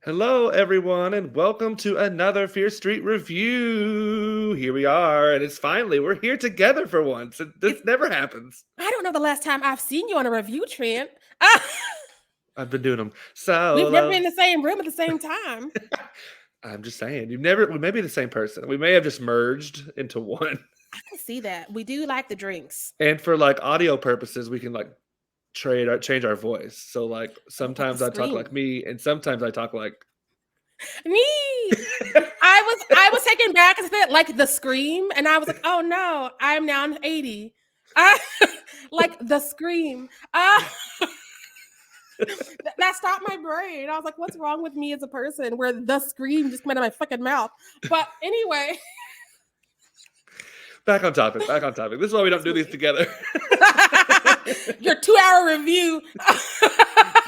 Hello, everyone, and welcome to another Fear Street review. Here we are, and we're here together for once. This It's never happens. I don't know the last time I've seen you on a review, Trent. Ah, I've been doing them we've never solo. been in the same room at the same time. I'm just saying, we may be the same person. We may have just merged into one. I can see that. We do like the drinks. And for like audio purposes, we can like change our voice. So like Like the sometimes I talk scream. like me, and sometimes I talk like. Me. I was taken back and said like the scream, and I was like, oh no, I'm now 80. Ah, like the scream. That stopped my brain. I was like, what's wrong with me as a person where the scream just came out of my fucking mouth? But anyway, Back on topic. Back on topic. This is why we don't do these together. your 2-hour review.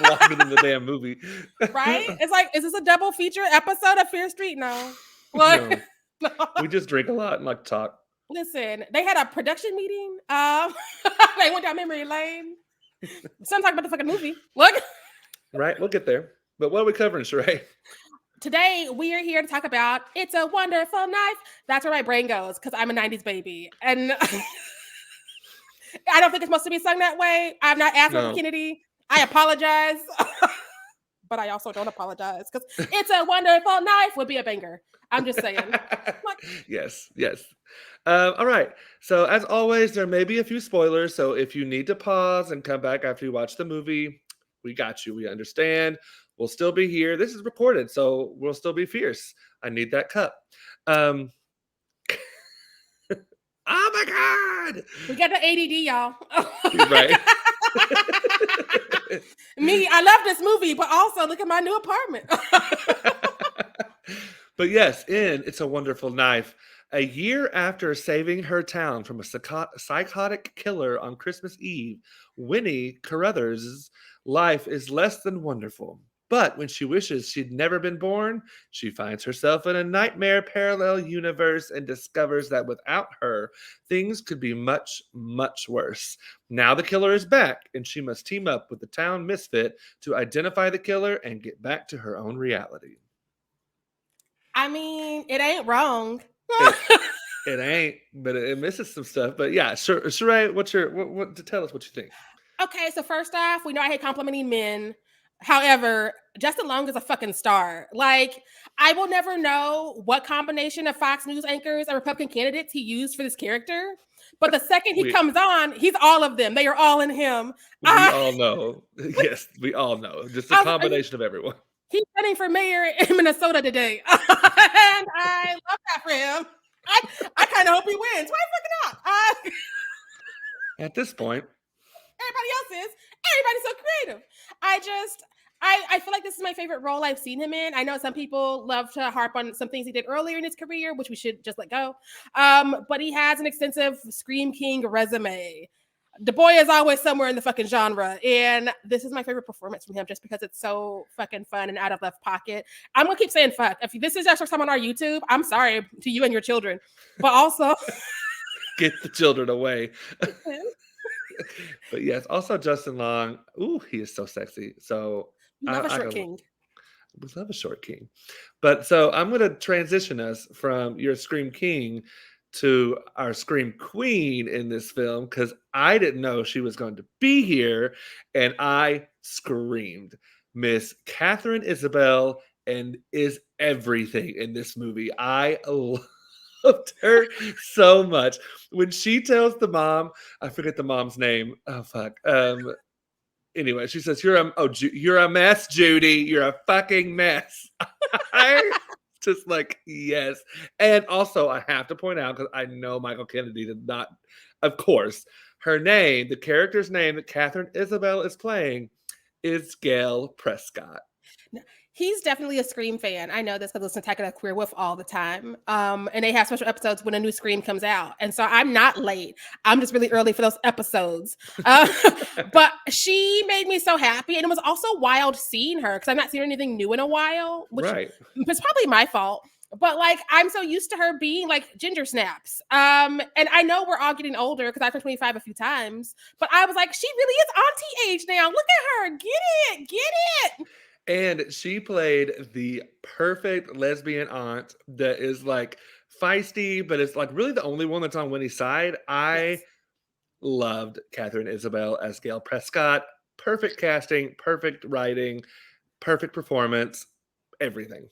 Longer than the damn movie. Right? It's like, is this a double feature episode of Fear Street? No. What? No. We just drink a lot and like to talk. Listen, they had a production meeting. They went down memory lane. Some talk about the fucking movie. Look. Right? We'll get there. But what are we covering, Sheree? Today we are here to talk about It's a Wonderful Knife. That's where my brain goes because I'm a 90s baby. And I don't think it's supposed to be sung that way. I'm not Michael Kennedy. I apologize. But I also don't apologize because It's a Wonderful Knife would be a banger. I'm just saying. Yes. All right. So as always, there may be a few spoilers. So if you need to pause and come back after you watch the movie, we got you. We understand. We'll still be here. This is recorded, so we'll still be fierce. I need that cup. Oh my God. We got the ADD, y'all. Right. Me, I love this movie, but also look at my new apartment. But yes, in It's a Wonderful Knife, a year after saving her town from a psychotic killer on Christmas Eve, Winnie Carruthers' life is less than wonderful. But when she wishes she'd never been born, she finds herself in a nightmare parallel universe and discovers that without her, things could be much, much worse. Now the killer is back, and she must team up with the town misfit to identify the killer and get back to her own reality. I mean, it ain't wrong. It ain't, but it misses some stuff. But yeah, Sheree, what tell us what you think? Okay, so first off, we know I hate complimenting men. However, Justin Long is a fucking star. Like, I will never know what combination of Fox News anchors and Republican candidates he used for this character. But the second he comes on, he's all of them. They are all in him. We all know. Yes, we all know. Just a combination of everyone. He's running for mayor in Minnesota today. And I love that for him. I kind of hope he wins. Why fucking not? At this point. Everybody else is. Everybody's so creative. I feel like this is my favorite role I've seen him in. I know some people love to harp on some things he did earlier in his career, which we should just let go. But he has an extensive Scream King resume. The boy is always somewhere in the fucking genre. And this is my favorite performance from him just because it's so fucking fun and out of left pocket. I'm going to keep saying fuck. If this is your first time on our YouTube, I'm sorry to you and your children. But also... Get the children away. But yes, also Justin Long. Ooh, he is so sexy. So we love a short king. We love a short king. But so I'm going to transition us from your Scream King to our Scream Queen in this film because I didn't know she was going to be here, and I screamed. Miss Catherine Isabel and is everything in this movie. I loved her so much. When she tells the mom, I forget the mom's name. Oh fuck. Anyway, she says, "You're a mess, Judy. You're a fucking mess." I just like, yes. And also, I have to point out, because I know Michael Kennedy did not, of course, her name, the character's name that Catherine Isabel is playing, is Gail Prescott. He's definitely a Scream fan. I know this because I listen to Attack of the Queer Wolf all the time. And they have special episodes when a new Scream comes out. And so I'm not late. I'm just really early for those episodes. But she made me so happy. And it was also wild seeing her because I've not seen anything new in a while, which is probably my fault. But like, I'm so used to her being like ginger snaps. And I know we're all getting older because I've turned 25 a few times. But I was like, she really is auntie age now. Look at her. Get it. And she played the perfect lesbian aunt that is like feisty, but it's like really the only one that's on Winnie's side. I Yes. loved Catherine Isabel as Gail Prescott. Perfect casting, perfect writing, perfect performance, everything.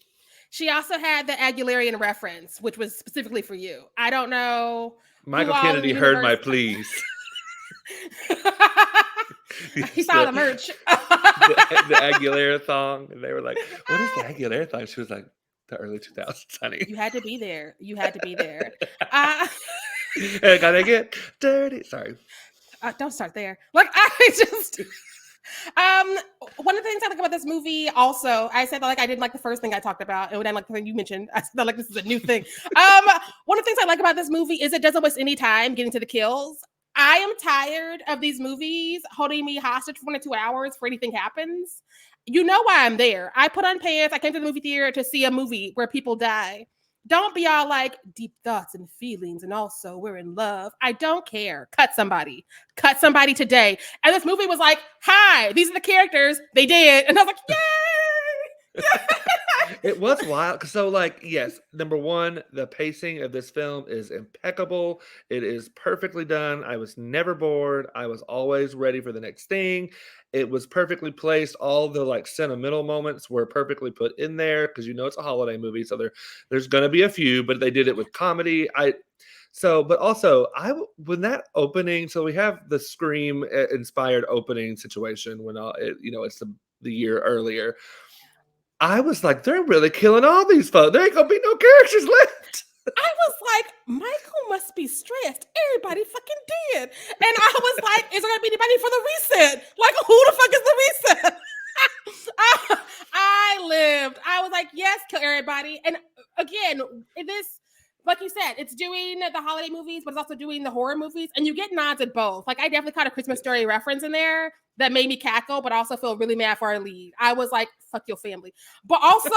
She also had the Aguilarian reference, which was specifically for you. I don't know who Michael all in the Kennedy heard my universe. pleas. He Yes, saw the merch. the Aguilera thong, and they were like, "What is the Aguilera thong?" She was like, "The early 2000s, honey." You had to be there. You had to be there. Uh, I gotta get dirty. Sorry. don't start there. Like I just um one of the things I like about this movie also, I said that like I didn't like the first thing I talked about, and when I like the thing you mentioned, I said that like this is a new thing. One of the things I like about this movie is it doesn't waste any time getting to the kills. I am tired of these movies holding me hostage for 1 or 2 hours for anything happens. You know why I'm there. I put on pants. I came to the movie theater to see a movie where people die. Don't be all like deep thoughts and feelings, and also we're in love. I don't care. Cut somebody. Cut somebody today. And this movie was like, hi, these are the characters. They did. And I was like, yay! It was wild. So, like, yes, number one, the pacing of this film is impeccable. It is perfectly done. I was never bored. I was always ready for the next thing. It was perfectly placed. All the like sentimental moments were perfectly put in there because you know it's a holiday movie, so there's gonna be a few, but they did it with comedy. But also when that opening, so we have the Scream inspired opening situation when it's the year earlier. I was like, they're really killing all these folks. There ain't gonna be no characters left. I was like, Michael must be stressed. Everybody fucking did. And I was like, is there gonna be anybody for the reset? Like, who the fuck is the reset? I lived. I was like, yes, kill everybody. And again, this, like you said, it's doing the holiday movies, but it's also doing the horror movies. And you get nods at both. Like, I definitely caught a Christmas Story reference in there that made me cackle, but also feel really mad for our lead. I was like, fuck your family. But also,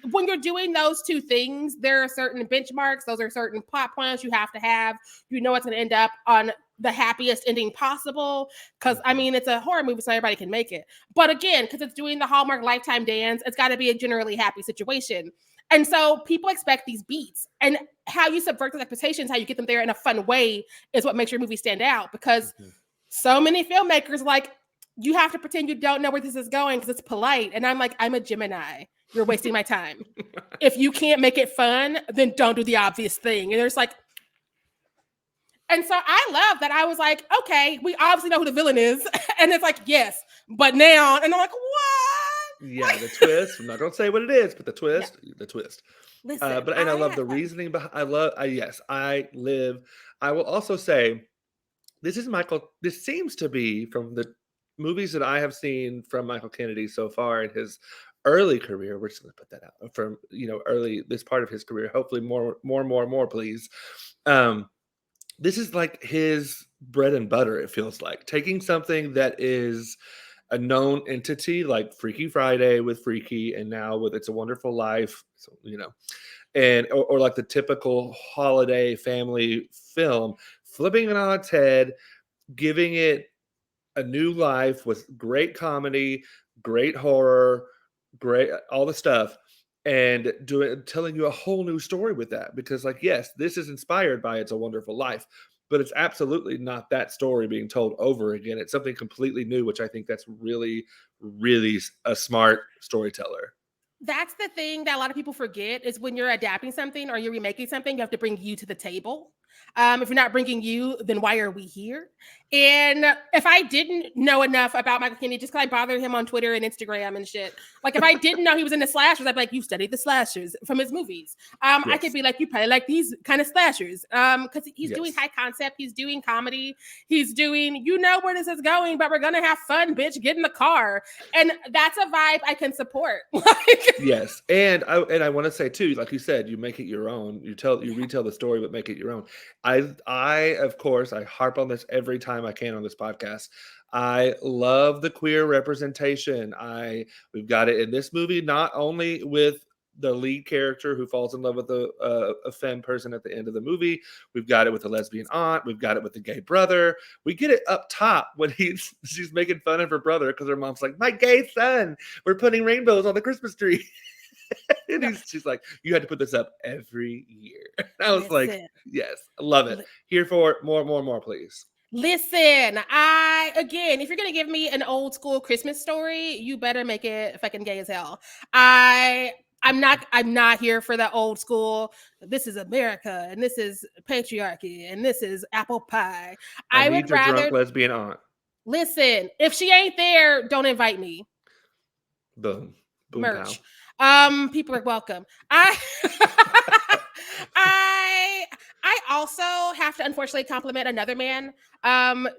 when you're doing those two things, there are certain benchmarks. Those are certain plot points you have to have. You know it's going to end up on the happiest ending possible. Because, I mean, it's a horror movie, so everybody can make it. But again, because it's doing the Hallmark Lifetime dance, it's got to be a generally happy situation. And so people expect these beats. And how you subvert those expectations, how you get them there in a fun way is what makes your movie stand out. Because so many filmmakers, like, you have to pretend you don't know where this is going because it's polite. And I'm like, I'm a Gemini. You're wasting my time. If you can't make it fun, then don't do the obvious thing. And there's like, and so I love that. I was like, okay, we obviously know who the villain is. And it's like, yes, but now, and I'm like, what? Yeah, the twist. I'm not gonna say what it is, but the twist, the twist. Listen, But and I love had the fun. reasoning behind. Yes, I live. I will also say this is Michael. This seems to be from the movies that I have seen from Michael Kennedy so far in his early career. We're just going to put that out from early this part of his career. Hopefully, more, please. This is like his bread and butter. It feels like taking something that is a known entity like Freaky Friday with Freaky, and now with It's a Wonderful Life. So, and or like the typical holiday family film, flipping it on its head, giving it a new life with great comedy, great horror, great all the stuff, and telling you a whole new story with that. Because, like, yes, this is inspired by It's a Wonderful Life, but it's absolutely not that story being told over again. It's something completely new, which I think that's really, really a smart storyteller. That's the thing that a lot of people forget is when you're adapting something or you're remaking something, you have to bring you to the table. If you're not bringing you, then why are we here? And if I didn't know enough about Michael Kennedy, just because I bothered him on Twitter and Instagram and shit, like if I didn't know he was in the slashers, I'd be like, you studied the slashers from his movies. I could Yes. be like, you probably like these kind of slashers. Because he's doing Yes. high concept, he's doing comedy, he's doing, you know where this is going, but we're gonna have fun, bitch. Get in the car. And that's a vibe I can support. Like, Yes, and I want to say too, like you said, you make it your own. You retell the story, but make it your own. I of course I harp on this every time I can on this podcast. I love the queer representation. We've got it in this movie, not only with the lead character who falls in love with a femme person at the end of the movie. We've got it with the lesbian aunt. We've got it with the gay brother. We get it up top when she's making fun of her brother because her mom's like, "My gay son, we're putting rainbows on the Christmas tree." And No, she's like, "You had to put this up every year." And I was like, listen. "Yes, I love it. Here for it. More, please." Listen, if you're gonna give me an old school Christmas story, you better make it fucking gay as hell. I'm not here for that old school. This is America and this is patriarchy and this is apple pie. I I need would your drunk rather lesbian aunt. listen. If she ain't there, don't invite me. Boom, boom, pow. Merch. People are welcome. I I I also have to unfortunately compliment another man,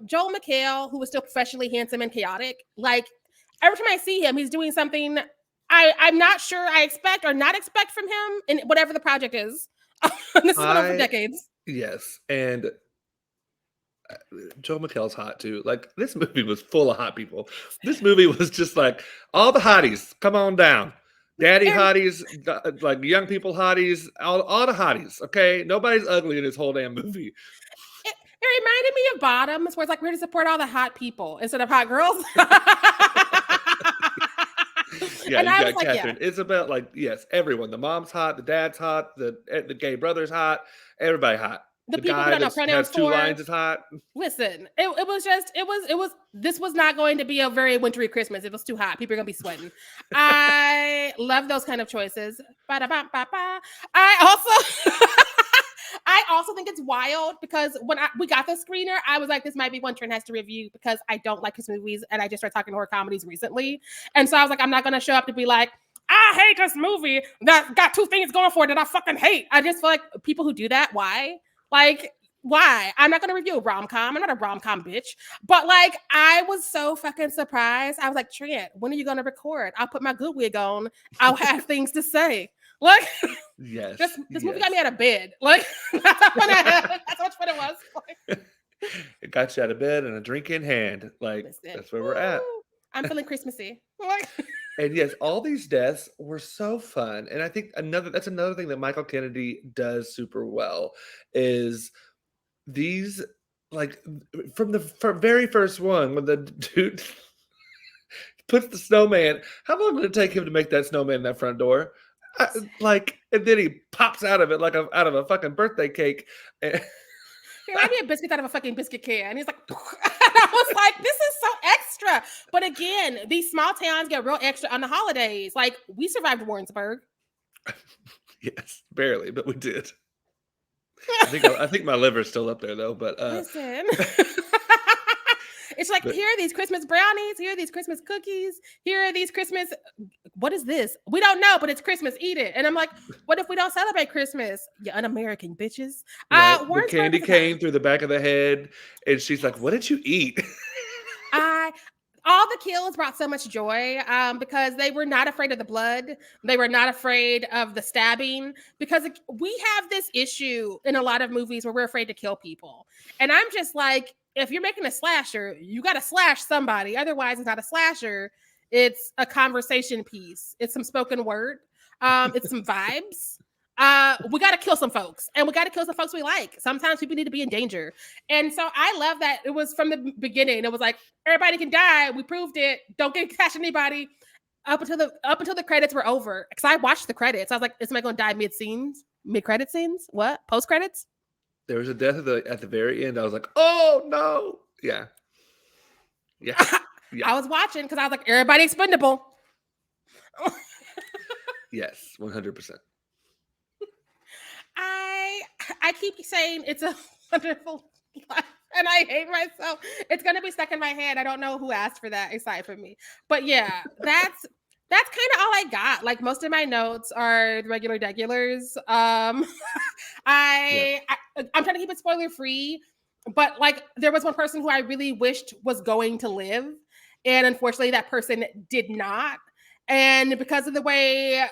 Joel McHale, who was still professionally handsome and chaotic. Like every time I see him, he's doing something I'm not sure I expect or not expect from him in whatever the project is. This has been on for decades. Yes, and Joel McHale's hot too. Like this movie was full of hot people. This movie was just like all the hotties, come on down. Daddy And hotties, like young people hotties, all the hotties. Okay, nobody's ugly in this whole damn movie. it reminded me of Bottoms, where it's like we're to support all the hot people instead of hot girls. Yeah, And you I got was like, yeah. Catherine Isabel. Like, yes, everyone. The mom's hot, the dad's hot, the gay brother's hot. Everybody hot. The The people who guy don't know that pronouns has two for, lines is hot. listen, this was not going to be a very wintry Christmas. It was too hot. People are gonna be sweating. I love those kind of choices. Ba-da-ba-ba-ba. I also I also think it's wild because when we got the screener, I was like, this might be one Trent has to review because I don't like his movies and I just started talking horror comedies recently. And so I was like, I'm not gonna show up to be like, I hate this movie that got two things going for it that I fucking hate. I just feel like people who do that, why? Like, why? I'm not gonna review a rom-com. I'm not a rom-com bitch. But like, I was so fucking surprised. I was like, Trent, when are you gonna record? I'll put my good wig on. I'll have things to say. Like, Yes. this movie got me out of bed. Like, that's how much fun it was. Like, It got you out of bed and a drink in hand. Like, listen, that's where we're at. woo, I'm feeling Christmassy. Like, And yes, all these deaths were so fun. And I think that's another thing that Michael Kennedy does super well is these like from the very first one when the dude puts the snowman. How long did it take him to make that snowman in that front door? And then he pops out of it like out of a fucking birthday cake. And he made me a biscuit out of a fucking biscuit can. And he's like, and I was like, this is so extra. But again, these small towns get real extra on the holidays. Like, we survived Warrensburg. yes, barely, but we did. I think my liver's still up there though. But Listen. It's like, here are these Christmas brownies, here are these Christmas cookies, here are these Christmas. What is this? We don't know, but it's Christmas. Eat it. And I'm like, what if we don't celebrate Christmas? You un-American bitches. right, the Warrensburg candy was a came time. through the back of the head, and she's like, "What did you eat?" All the kills brought so much joy because they were not afraid of the blood. They were not afraid of the stabbing because we have this issue in a lot of movies where we're afraid to kill people. And I'm just like, if you're making a slasher, you got to slash somebody. Otherwise, it's not a slasher. It's a conversation piece. It's some spoken word. It's some vibes. We got to kill some folks, and we got to kill some folks we like. Sometimes people need to be in danger. And so I love that it was from the beginning. It was like, everybody can die. We proved it. Don't get cash anybody up until the credits were over. Because I watched the credits. I was like, is somebody going to die mid-credit scenes? What? Post-credits? There was a death at the very end. I was like, "Oh no!" Yeah. Yeah. I was watching because I was like, everybody expendable. Yes, 100%. I keep saying it's a wonderful life, and I hate myself. It's gonna be stuck in my head. I don't know who asked for that aside from me, but yeah, that's kind of all I got. Like, most of my notes are the regular degulars. I'm trying to keep it spoiler free, but like, there was one person who I really wished was going to live, and unfortunately, that person did not. And because of the way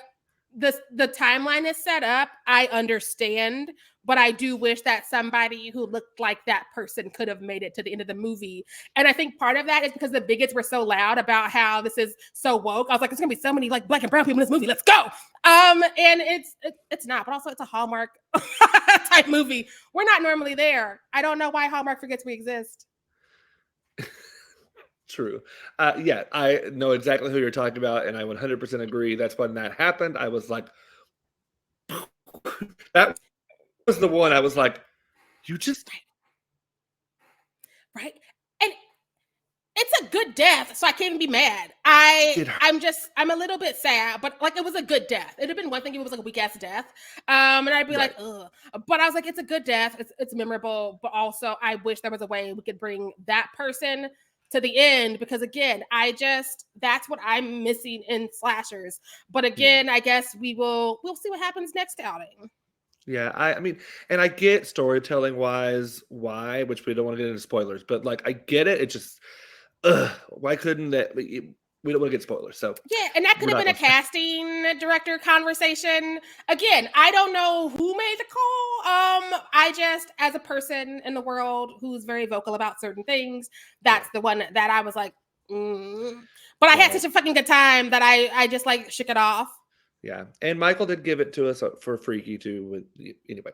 the timeline is set up. I understand, but I do wish that somebody who looked like that person could have made it to the end of the movie. And I think part of that is because the bigots were so loud about how this is so woke. I was like, there's gonna be so many like black and brown people in this movie. Let's go. And it's not, but also it's a Hallmark type movie. We're not normally there. I don't know why Hallmark forgets we exist. True. Yeah, I know exactly who you're talking about, and I 100% agree. That's when that happened. I was like, that was the one I was like, you just Right. And it's a good death, so I can't even be mad. did her. I'm a little bit sad, but like it was a good death. It'd have been one thing if it was like a weak ass death. And I'd be like, Right. ugh. But I was like, it's a good death. It's memorable, but also I wish there was a way we could bring that person to the end because again, that's what I'm missing in slashers. But Yeah. again, I guess we'll see what happens next outing. Yeah, I mean, and I get storytelling wise why, which we don't want to get into spoilers, but like I get it. It just, why couldn't that? We don't want to get spoilers, so Yeah, and that we're could have not been a going to. casting director conversation. Again, I don't know who made the call. I just, as a person in the world who's very vocal about certain things, Yeah, that's the one that I was like, mm. But I had well, such a fucking good time that I just like shook it off. yeah, and Michael did give it to us for Freaky too. Anyway,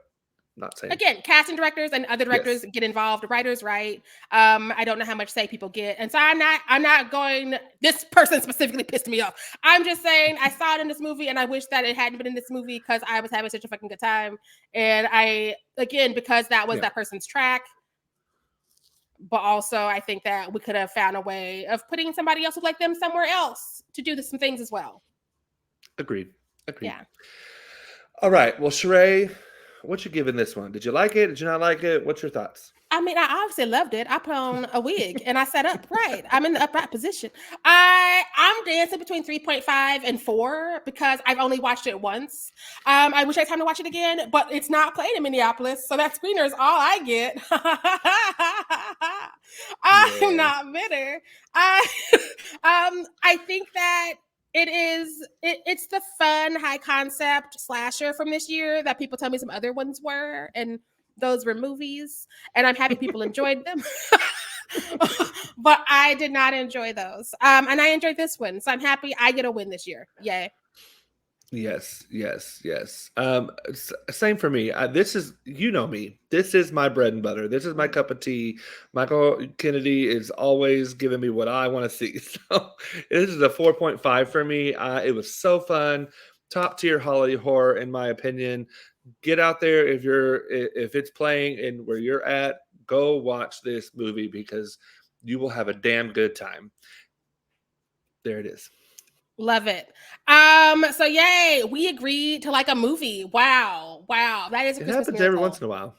not saying Again, casting directors and other directors yes. get involved, writers write. I don't know how much say people get. And so I'm not going, this person specifically pissed me off. I'm just saying I saw it in this movie and I wish that it hadn't been in this movie because I was having such a fucking good time. And again, because that was Yeah, that person's track. But also I think that we could have found a way of putting somebody else who like them somewhere else to do some things as well. agreed. Agreed. Yeah. All right. Well, Sheree, what you giving this one? Did you like it? Did you not like it? What's your thoughts? I mean, I obviously loved it. I put on a wig and I sat upright. I'm in the upright position. I'm dancing between 3.5 and 4 because I've only watched it once. I wish I had time to watch it again, but it's not played in Minneapolis, so that screener is all I get. I'm Yeah. not bitter. I think that it's the fun high concept slasher from this year that people tell me some other ones were, and those were movies, and I'm happy people enjoyed them. But I did not enjoy those. And I enjoyed this one. So I'm happy I get a win this year. Yay. Yes, yes, yes. Same for me. This is, you know me. This is my bread and butter. This is my cup of tea. Michael Kennedy is always giving me what I want to see. So this is a 4.5 for me. It was so fun. Top tier holiday horror, in my opinion. Get out there if it's playing and where you're at. Go watch this movie because you will have a damn good time. There it is. Love it. So yay, we agreed to like a movie. Wow. Wow. That is a It Christmas happens every once miracle. in a while.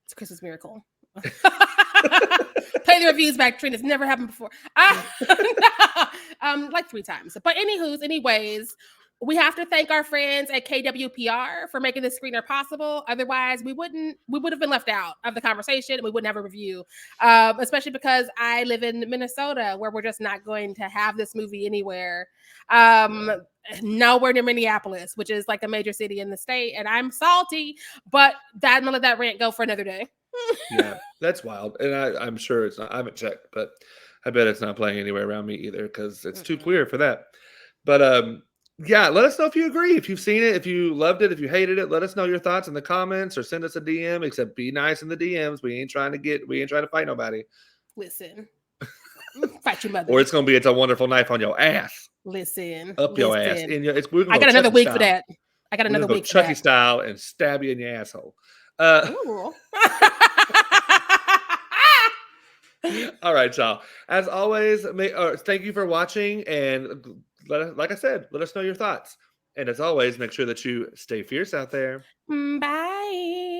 It's a Christmas miracle. Play the reviews back, Trina. It's never happened before. Like 3 times. But anyways, we have to thank our friends at KWPR for making this screener possible. Otherwise, we would have been left out of the conversation. We wouldn't have a review, especially because I live in Minnesota, where we're just not going to have this movie anywhere. Nowhere near Minneapolis, which is like a major city in the state, and I'm salty, but I'm gonna let that rant go for another day. Yeah, that's wild. And I'm sure it's not, I haven't checked, but I bet it's not playing anywhere around me either because it's too Mm-mm. queer for that. But yeah, let us know if you agree, if you've seen it, if you loved it, if you hated it. Let us know your thoughts in the comments or send us a DM. Except be nice in the DMs. We ain't trying to fight nobody. Listen, fight your mother. Or it's a wonderful knife on your ass, Listen, up your ass. listen. We're gonna I go got another Chucky wig for style. that. I got We're another gonna go wig for Chucky that. style and stab you in your asshole. Uh, Ooh. All right, y'all. As always, thank you for watching. And like I said, let us know your thoughts. And as always, make sure that you stay fierce out there. Bye.